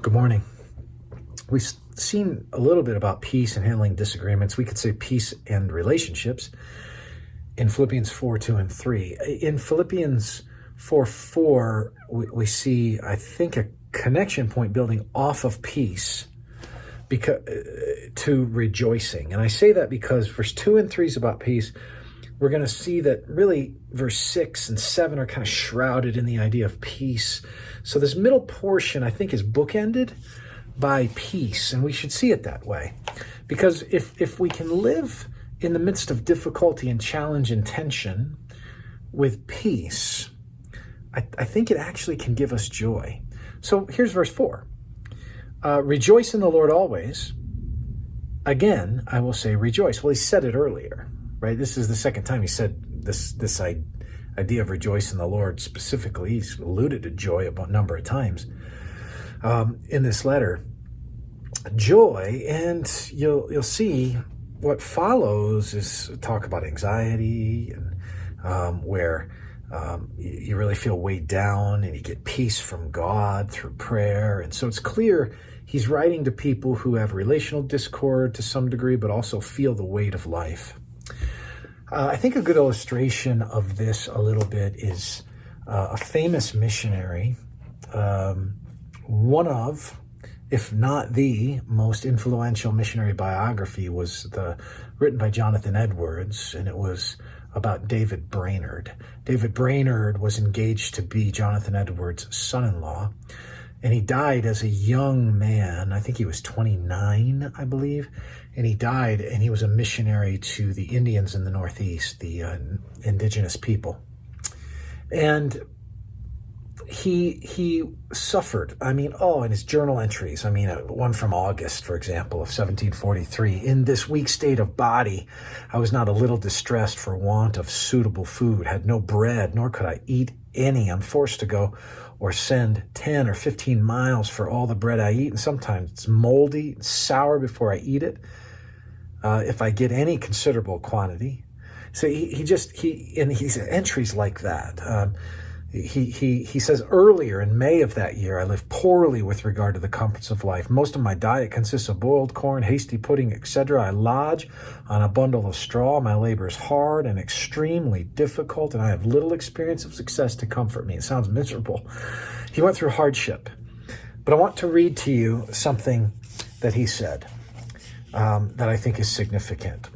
Good morning. We've seen a little bit about peace and handling disagreements. We could say peace and relationships in Philippians 4:2 and 3. In Philippians 4:4, we see, I think, a connection point building off of peace to rejoicing. And I say that because verse 2 and 3 is about peace. We're going to see that really verse 6 and 7 are kind of shrouded in the idea of peace. So this middle portion, I think, is bookended by peace, and we should see it that way. Because if we can live in the midst of difficulty and challenge and tension with peace, I think it actually can give us joy. So here's verse 4. Rejoice in the Lord always. Again, I will say rejoice. Well, he said it earlier, right? This is the second time he said this idea of rejoice in the Lord specifically. He's alluded to joy a number of times in this letter. Joy, and you'll see what follows is talk about anxiety and where you really feel weighed down and you get peace from God through prayer. And so it's clear he's writing to people who have relational discord to some degree, but also feel the weight of life. I think a good illustration of this a little bit is a famous missionary, one of, if not the most influential missionary biography was written by Jonathan Edwards, and it was about David Brainerd. David Brainerd was engaged to be Jonathan Edwards' son-in-law, and he died as a young man. I think he was 29, I believe, and he died, and he was a missionary to the Indians in the Northeast, the indigenous people. And he suffered. In his journal entries, one from August, for example, of 1743. In this weak state of body, I was not a little distressed for want of suitable food, had no bread, nor could I eat any. I'm forced to go or send 10 or 15 miles for all the bread I eat, and sometimes it's moldy and sour before I eat it, if I get any considerable quantity. So he's entries like that. He says earlier in May of that year, I lived poorly with regard to the comforts of life. Most of my diet consists of boiled corn, hasty pudding, etc. I lodge on a bundle of straw. My labor is hard and extremely difficult, and I have little experience of success to comfort me. It sounds miserable. He went through hardship. But I want to read to you something that he said that I think is significant.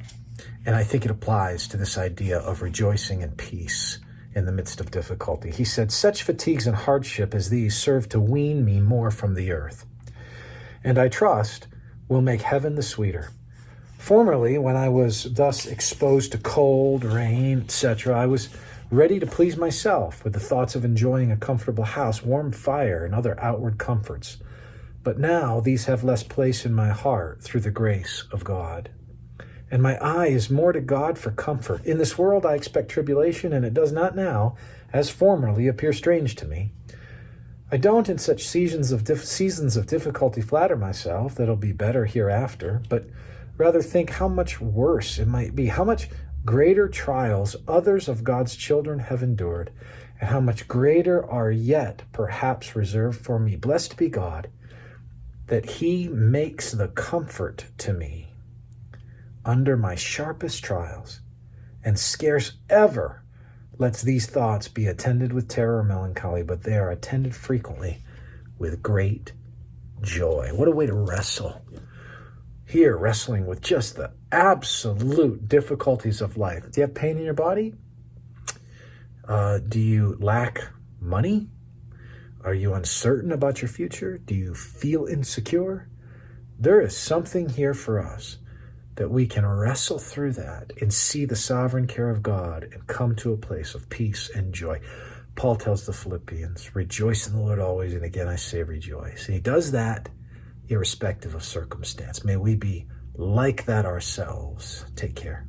And I think it applies to this idea of rejoicing in peace in the midst of difficulty. He said, "Such fatigues and hardship as these serve to wean me more from the earth, and I trust will make heaven the sweeter. Formerly, when I was thus exposed to cold, rain, etc., I was ready to please myself with the thoughts of enjoying a comfortable house, warm fire, and other outward comforts. But now these have less place in my heart through the grace of God. And my eye is more to God for comfort. In this world I expect tribulation, and it does not now, as formerly, appear strange to me. I don't in such seasons of difficulty flatter myself that it'll be better hereafter, but rather think how much worse it might be, how much greater trials others of God's children have endured, and how much greater are yet perhaps reserved for me. Blessed be God, that he makes the comfort to me under my sharpest trials, and scarce ever lets these thoughts be attended with terror or melancholy, but they are attended frequently with great joy." What a way to wrestle. Here, wrestling with just the absolute difficulties of life. Do you have pain in your body? Do you lack money? Are you uncertain about your future? Do you feel insecure? There is something here for us that we can wrestle through that and see the sovereign care of God and come to a place of peace and joy. Paul tells the Philippians, "Rejoice in the Lord always, and again I say rejoice." And he does that irrespective of circumstance. May we be like that ourselves. Take care.